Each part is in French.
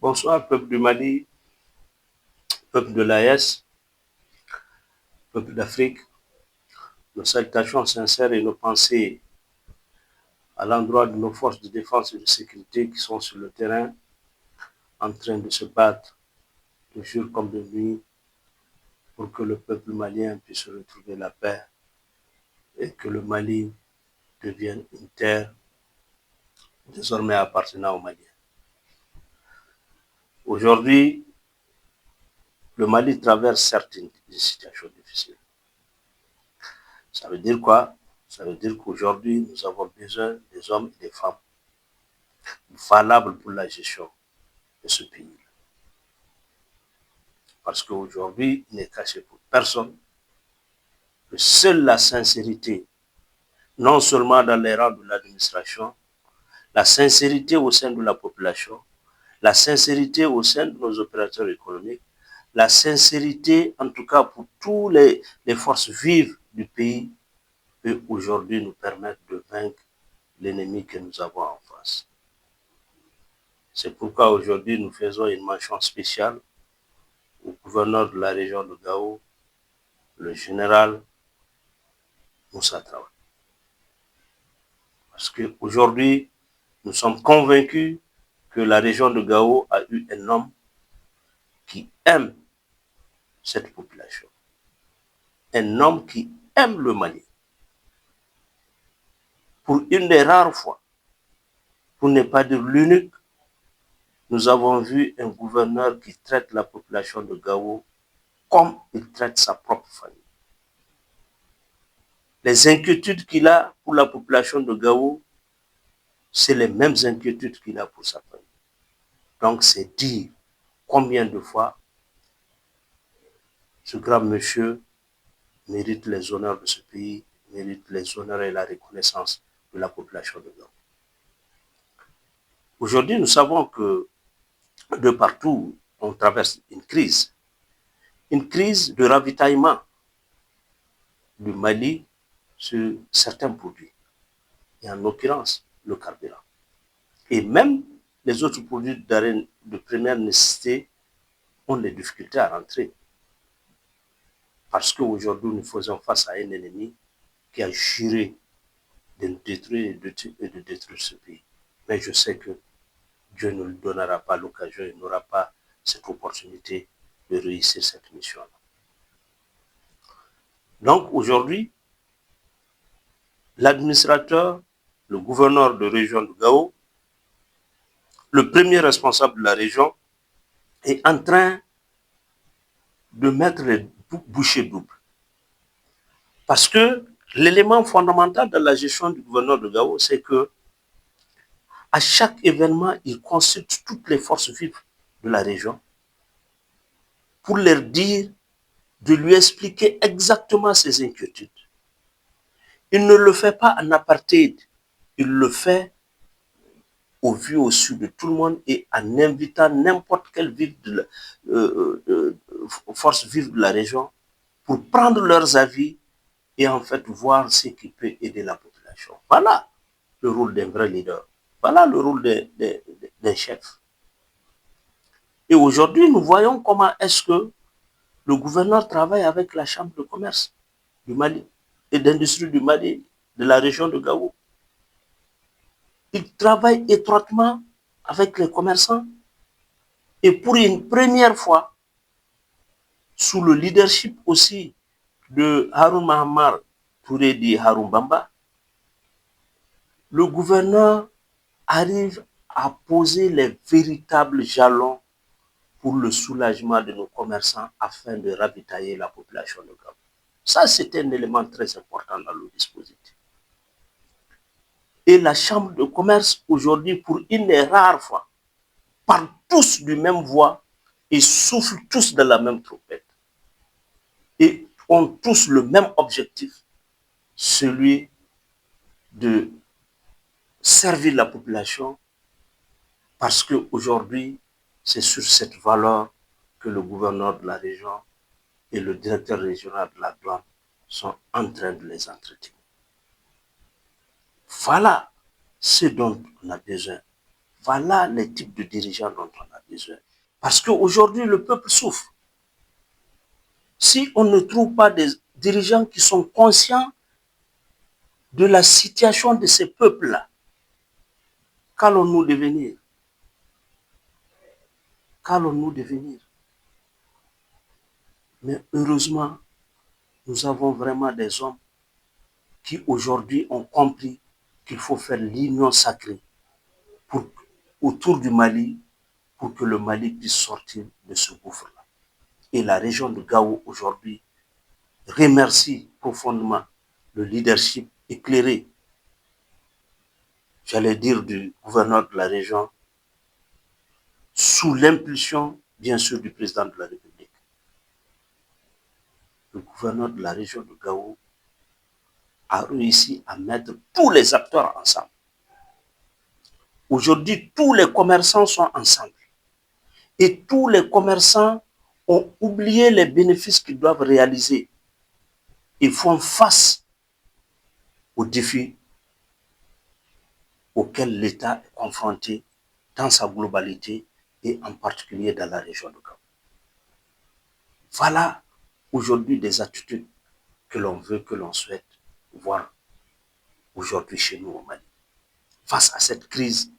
Bonsoir, peuple du Mali, peuple de l'AES, peuple d'Afrique. Nos salutations sincères et nos pensées à l'endroit de nos forces de défense et de sécurité qui sont sur le terrain en train de se battre de jour comme de nuit pour que le peuple malien puisse retrouver la paix et que le Mali devienne une terre désormais appartenant aux Maliens. Aujourd'hui, le Mali traverse certes une situation difficile. Ça veut dire quoi? Ça veut dire qu'aujourd'hui, nous avons besoin des hommes et des femmes valables pour la gestion de ce pays. Parce qu'aujourd'hui, il n'est caché pour personne que seule la sincérité, non seulement dans les rangs de l'administration, la sincérité au sein de la population, la sincérité au sein de nos opérateurs économiques, la sincérité, en tout cas pour tous les forces vives du pays, peut aujourd'hui nous permettre de vaincre l'ennemi que nous avons en face. C'est pourquoi aujourd'hui nous faisons une mention spéciale au gouverneur de la région de Gao, le général Moussa Traoré. Parce qu'aujourd'hui, nous sommes convaincus que la région de Gao a eu un homme qui aime cette population. Un homme qui aime le Mali. Pour une des rares fois, pour ne pas dire l'unique, nous avons vu un gouverneur qui traite la population de Gao comme il traite sa propre famille. Les inquiétudes qu'il a pour la population de Gao, c'est les mêmes inquiétudes qu'il a pour sa famille. Donc c'est dire combien de fois ce grand monsieur mérite les honneurs de ce pays, mérite les honneurs et la reconnaissance de la population de Gao. Aujourd'hui, nous savons que de partout, on traverse une crise de ravitaillement du Mali sur certains produits, et en l'occurrence le carburant. Et même les autres produits de première nécessité ont des difficultés à rentrer. Parce qu'aujourd'hui, nous faisons face à un ennemi qui a juré de nous détruire et de détruire ce pays. Mais je sais que Dieu ne lui donnera pas l'occasion, il n'aura pas cette opportunité de réussir cette mission-là. Donc aujourd'hui, l'administrateur, le gouverneur de région de Gao, le premier responsable de la région, est en train de mettre les bouchées doubles. Parce que l'élément fondamental de la gestion du gouverneur de Gao, c'est que à chaque événement, il consulte toutes les forces vives de la région pour leur dire, de lui expliquer exactement ses inquiétudes. Il ne le fait pas en apartheid, il le fait au vu au su de tout le monde et en invitant n'importe quelle force vive de la région pour prendre leurs avis et en fait voir ce qui peut aider la population. Voilà le rôle d'un vrai leader. Voilà le rôle d'un chef. Et aujourd'hui, nous voyons comment est-ce que le gouverneur travaille avec la chambre de commerce du Mali et d'industrie du Mali, de la région de Gao. Il travaille étroitement avec les commerçants. Et pour une première fois, sous le leadership aussi de Haroun Mahamar Touré dit Haroun Bamba, le gouverneur arrive à poser les véritables jalons pour le soulagement de nos commerçants afin de ravitailler la population de Gao. Ça, c'est un élément très important dans le dispositif. Et la chambre de commerce, aujourd'hui, pour une des rares fois, parlent tous d'une même voix et soufflent tous de la même trompette. Et ont tous le même objectif, celui de servir la population, parce qu'aujourd'hui, c'est sur cette valeur que le gouverneur de la région et le directeur régional de la douane sont en train de les entretenir. Voilà ce dont on a besoin. Voilà les types de dirigeants dont on a besoin. Parce qu'aujourd'hui, le peuple souffre. Si on ne trouve pas des dirigeants qui sont conscients de la situation de ces peuples-là, qu'allons-nous devenir? Qu'allons-nous devenir? Mais heureusement, nous avons vraiment des hommes qui aujourd'hui ont compris qu'il faut faire l'union sacrée pour, autour du Mali pour que le Mali puisse sortir de ce gouffre-là. Et la région de Gao aujourd'hui remercie profondément le leadership éclairé, j'allais dire, du gouverneur de la région, sous l'impulsion, bien sûr, du président de la République. Le gouverneur de la région de Gao a réussi à mettre tous les acteurs ensemble. Aujourd'hui, tous les commerçants sont ensemble. Et tous les commerçants ont oublié les bénéfices qu'ils doivent réaliser. Ils font face aux défis auxquels l'État est confronté dans sa globalité et en particulier dans la région de Gao. Voilà aujourd'hui des attitudes que l'on veut, que l'on souhaite voir aujourd'hui chez nous au Mali. Face à cette crise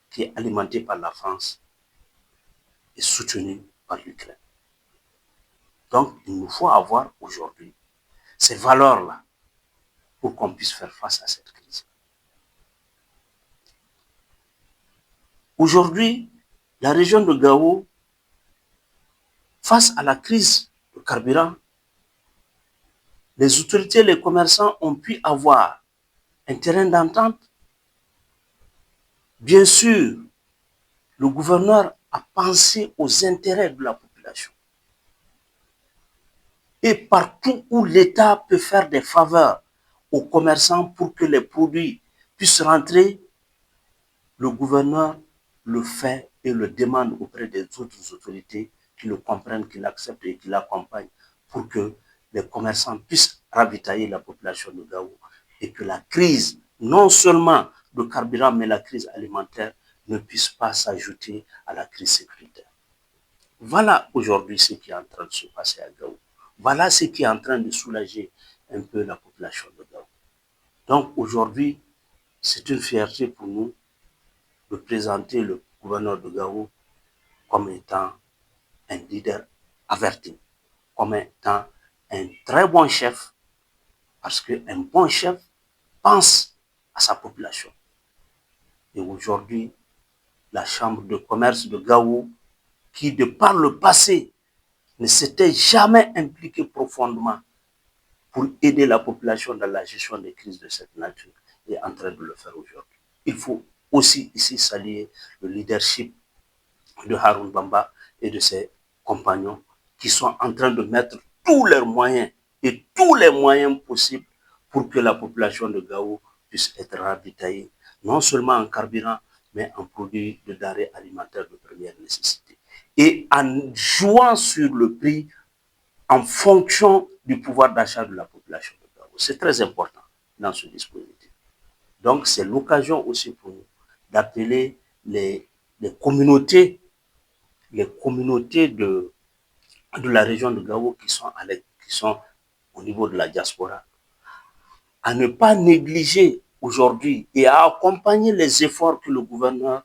qui est alimentée par la France et soutenue par l'Ukraine. Donc, il nous faut avoir aujourd'hui ces valeurs-là pour qu'on puisse faire face à cette crise. Aujourd'hui, la région de Gao, face à la crise de carburant, les autorités et les commerçants ont pu avoir un terrain d'entente. Bien sûr, le gouverneur a pensé aux intérêts de la population. Et partout où l'État peut faire des faveurs aux commerçants pour que les produits puissent rentrer, le gouverneur le fait et le demande auprès des autres autorités qui le comprennent, qui l'acceptent et qui l'accompagnent pour que les commerçants puissent ravitailler la population de Gao et que la crise, non seulement de carburant, mais la crise alimentaire, ne puisse pas s'ajouter à la crise sécuritaire. Voilà aujourd'hui ce qui est en train de se passer à Gao. Voilà ce qui est en train de soulager un peu la population de Gao. Donc aujourd'hui, c'est une fierté pour nous de présenter le gouverneur de Gao comme étant un leader averti, comme étant un très bon chef, parce qu'un bon chef pense à sa population. Et aujourd'hui, la chambre de commerce de Gao, qui de par le passé ne s'était jamais impliquée profondément pour aider la population dans la gestion des crises de cette nature, est en train de le faire aujourd'hui. Il faut aussi ici saluer le leadership de Haroun Bamba et de ses compagnons qui sont en train de mettre tous leurs moyens et tous les moyens possibles pour que la population de Gao puisse être ravitaillée, non seulement en carburant, mais en produits de denrées alimentaires de première nécessité. Et en jouant sur le prix en fonction du pouvoir d'achat de la population de Gao. C'est très important dans ce dispositif. Donc, c'est l'occasion aussi pour nous d'appeler les communautés de la région de Gao qui sont au niveau de la diaspora, à ne pas négliger aujourd'hui et à accompagner les efforts que le gouverneur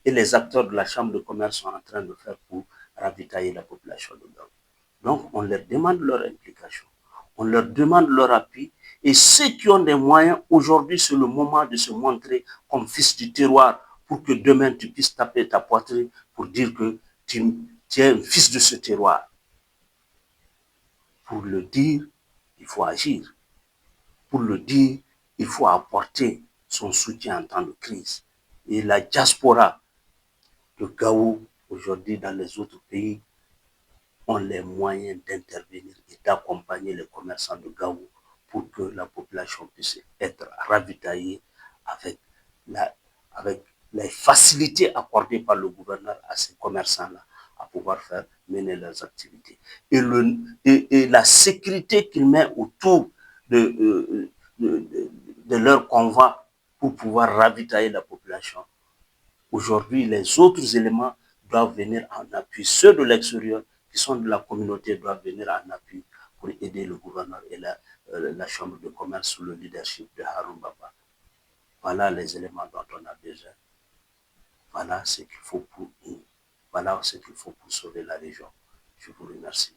et les acteurs de la Chambre de commerce sont en train de faire pour ravitailler la population de Gao. Donc, on leur demande leur implication, on leur demande leur appui, et ceux qui ont des moyens, aujourd'hui, c'est le moment de se montrer comme fils du terroir pour que demain, tu puisses taper ta poitrine pour dire que tu es un fils de ce terroir. Pour le dire, il faut agir. Pour le dire, il faut apporter son soutien en temps de crise. Et la diaspora de Gao, aujourd'hui, dans les autres pays, ont les moyens d'intervenir et d'accompagner les commerçants de Gao pour que la population puisse être ravitaillée avec, avec les facilités accordées par le gouverneur à ces commerçants-là à pouvoir faire mener leurs activités. Et la sécurité qu'il met autour de leur convoi pour pouvoir ravitailler la population. Aujourd'hui, les autres éléments doivent venir en appui. Ceux de l'extérieur qui sont de la communauté doivent venir en appui pour aider le gouverneur et la chambre de commerce sous le leadership de Haroun Baba. Voilà les éléments dont on a besoin. Voilà ce qu'il faut pour sauver la région. Je vous remercie.